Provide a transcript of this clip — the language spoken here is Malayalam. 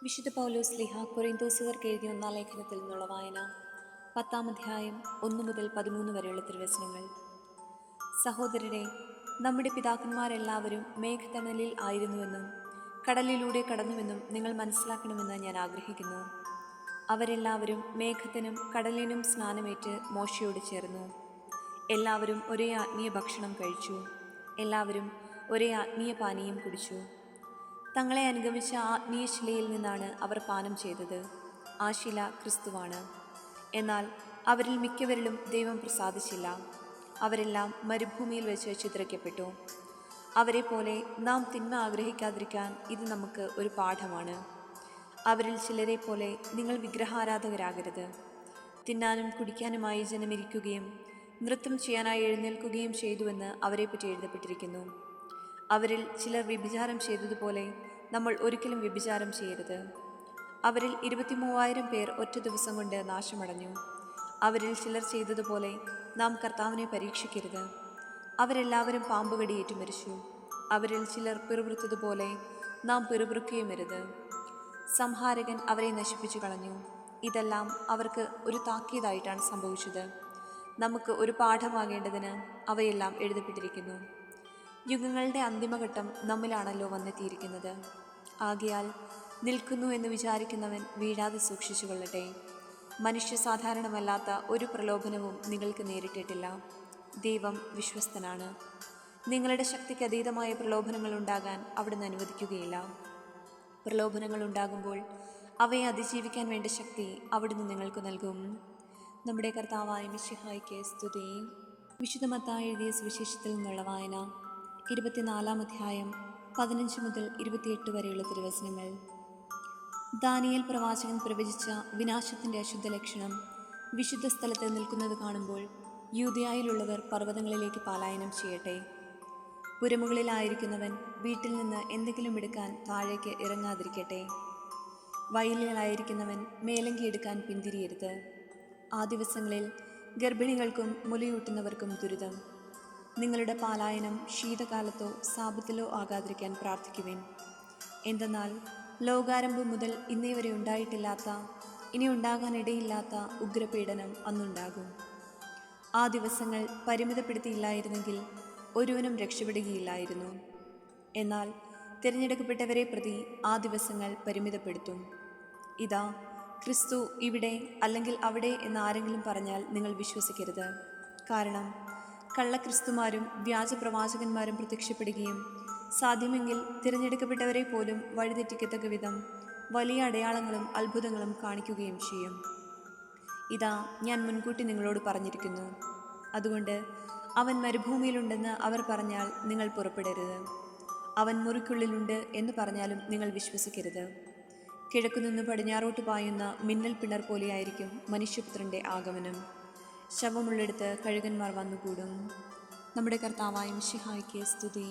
വിശുദ്ധ പൗലോസ് ശ്ലീഹ കൊരിന്തോസുകാർക്ക് എഴുതിയ ഒന്നാം ലേഖനത്തിൽ നിന്നുള്ള വായന 10-ാം അധ്യായം 1 മുതൽ 13 വരെയുള്ള തിരുവചനങ്ങൾ. സഹോദരരെ, നമ്മുടെ പിതാക്കന്മാരെല്ലാവരും മേഘത്തണലിൽ ആയിരുന്നുവെന്നും കടലിലൂടെ കടന്നുവെന്നും നിങ്ങൾ മനസ്സിലാക്കണമെന്ന് ഞാൻ ആഗ്രഹിക്കുന്നു. അവരെല്ലാവരും മേഘത്തിനും കടലിനും സ്നാനമേറ്റ് മോശയോട് ചേർന്നു. എല്ലാവരും ഒരേ ആത്മീയ ഭക്ഷണം കഴിച്ചു. എല്ലാവരും ഒരേ ആത്മീയ പാനീയം കുടിച്ചു. തങ്ങളെ അനുഗമിച്ച ആത്മീയ ശിലയിൽ നിന്നാണ് അവർ പാനം ചെയ്തത്. ആ ശില ക്രിസ്തുവാണ്. എന്നാൽ അവരിൽ മിക്കവരിലും ദൈവം പ്രസാദിച്ചില്ല. അവരെല്ലാം മരുഭൂമിയിൽ വെച്ച് ചിതറിക്കപ്പെട്ടു. അവരെ പോലെ നാം തിന്മ ആഗ്രഹിക്കാതിരിക്കാൻ ഇത് നമുക്ക് ഒരു പാഠമാണ്. അവരിൽ ചിലരെ പോലെ നിങ്ങൾ വിഗ്രഹാരാധകരാകരുത്. തിന്നാനും കുടിക്കാനുമായി ജനമിരിക്കുകയും നൃത്തം ചെയ്യാനായി എഴുന്നേൽക്കുകയും ചെയ്തുവെന്ന് അവരെപ്പറ്റി എഴുതപ്പെട്ടിരിക്കുന്നു. അവരിൽ ചിലർ വ്യഭിചാരം ചെയ്തതുപോലെ നമ്മൾ ഒരിക്കലും വ്യഭിചാരം ചെയ്യരുത്. അവരിൽ 23,000 പേർ ഒറ്റ ദിവസം കൊണ്ട് നാശമടഞ്ഞു. അവരിൽ ചിലർ ചെയ്തതുപോലെ നാം കർത്താവിനെ പരീക്ഷിക്കരുത്. അവരെല്ലാവരും പാമ്പുകടിയേറ്റു മരിച്ചു. അവരിൽ ചിലർ പിറുപിറുത്തതുപോലെ നാം പിറുപിറുക്കുകയുമരുത്. സംഹാരകൻ അവരെ നശിപ്പിച്ചു കളഞ്ഞു. ഇതെല്ലാം അവർക്ക് ഒരു താക്കീതായിട്ടാണ് സംഭവിച്ചത്. നമുക്ക് ഒരു പാഠമാകേണ്ടതിന് അവയെല്ലാം എഴുതപ്പെട്ടിരിക്കുന്നു. യുഗങ്ങളുടെ അന്തിമഘട്ടം നമ്മിലാണല്ലോ വന്നെത്തിയിരിക്കുന്നത്. ആകയാൽ നിൽക്കുന്നു എന്ന് വിചാരിക്കുന്നവൻ വീഴാതെ സൂക്ഷിച്ചു കൊള്ളട്ടെ. മനുഷ്യ സാധാരണമല്ലാത്ത ഒരു പ്രലോഭനവും നിങ്ങൾക്ക് നേരിട്ടിട്ടില്ല. ദൈവം വിശ്വസ്തനാണ്. നിങ്ങളുടെ ശക്തിക്ക് അതീതമായ പ്രലോഭനങ്ങൾ ഉണ്ടാകാൻ അവിടുന്ന് അനുവദിക്കുകയില്ല. പ്രലോഭനങ്ങൾ ഉണ്ടാകുമ്പോൾ അവയെ അതിജീവിക്കാൻ വേണ്ട ശക്തി അവിടുന്ന് നിങ്ങൾക്ക് നൽകും. നമ്മുടെ കർത്താവായ മിശിഹായ്ക്ക് സ്തുതി. വിശുദ്ധ മത്തായി എഴുതിയ സുവിശേഷത്തിൽ നിന്നുള്ള വായന 24-ാം അധ്യായം 15 മുതൽ 28 വരെയുള്ള തിരുവചനങ്ങൾ. ദാനിയേൽ പ്രവാചകൻ പ്രവചിച്ച വിനാശത്തിൻ്റെ അശുദ്ധ ലക്ഷണം വിശുദ്ധ സ്ഥലത്ത് നിൽക്കുന്നത് കാണുമ്പോൾ യൂദയായിലുള്ളവർ പർവ്വതങ്ങളിലേക്ക് പലായനം ചെയ്യട്ടെ. പുരമുകളിലായിരിക്കുന്നവൻ വീട്ടിൽ നിന്ന് എന്തെങ്കിലും എടുക്കാൻ താഴേക്ക് ഇറങ്ങാതിരിക്കട്ടെ. വയലിലായിരിക്കുന്നവൻ മേലങ്കി എടുക്കാൻ പിന്തിരിയരുത്. ആ ദിവസങ്ങളിൽ ഗർഭിണികൾക്കും മുലയൂട്ടുന്നവർക്കും ദുരിതം. നിങ്ങളുടെ പാലായനം ശീതകാലത്തോ സാപത്തിലോ ആകാതിരിക്കാൻ പ്രാർത്ഥിക്കുവിൻ. എന്തെന്നാൽ ലോകാരംഭം മുതൽ ഇന്നേ വരെ ഉണ്ടായിട്ടില്ലാത്ത, ഇനി ഉണ്ടാകാനിടയില്ലാത്ത ഉഗ്രപീഡനം അന്നുണ്ടാകും. ആ ദിവസങ്ങൾ പരിമിതപ്പെടുത്തിയില്ലായിരുന്നെങ്കിൽ ഒരുവനും രക്ഷപ്പെടുകയില്ലായിരുന്നു. എന്നാൽ തിരഞ്ഞെടുക്കപ്പെട്ടവരെ പ്രതി ആ ദിവസങ്ങൾ പരിമിതപ്പെടുത്തും. ഇതാ, ക്രിസ്തു ഇവിടെ അല്ലെങ്കിൽ അവിടെ എന്നാരെങ്കിലും പറഞ്ഞാൽ നിങ്ങൾ വിശ്വസിക്കരുത്. കാരണം കള്ളക്രിസ്തുമാരും വ്യാജപ്രവാചകന്മാരും പ്രത്യക്ഷപ്പെടുകയും സാധ്യമെങ്കിൽ തിരഞ്ഞെടുക്കപ്പെട്ടവരെ പോലും വഴിതെറ്റിക്കത്തക്ക വിധം വലിയ അടയാളങ്ങളും അത്ഭുതങ്ങളും കാണിക്കുകയും ചെയ്യും. ഇതാ, ഞാൻ മുൻകൂട്ടി നിങ്ങളോട് പറഞ്ഞിരിക്കുന്നു. അതുകൊണ്ട് അവൻ മരുഭൂമിയിലുണ്ടെന്ന് അവർ പറഞ്ഞാൽ നിങ്ങൾ പുറപ്പെടരുത്. അവൻ മുറിക്കുള്ളിലുണ്ട് എന്ന് പറഞ്ഞാലും നിങ്ങൾ വിശ്വസിക്കരുത്. കിഴക്കുനിന്ന് പടിഞ്ഞാറോട്ട് പായുന്ന മിന്നൽ പിണർ പോലെയായിരിക്കും മനുഷ്യപുത്രൻ്റെ ആഗമനം. ശവമുള്ളിടത്ത് കഴുകന്മാർ വന്നുകൂടും. നമ്മുടെ കർത്താവായ മിശിഹായ്ക്ക് സ്തുതി.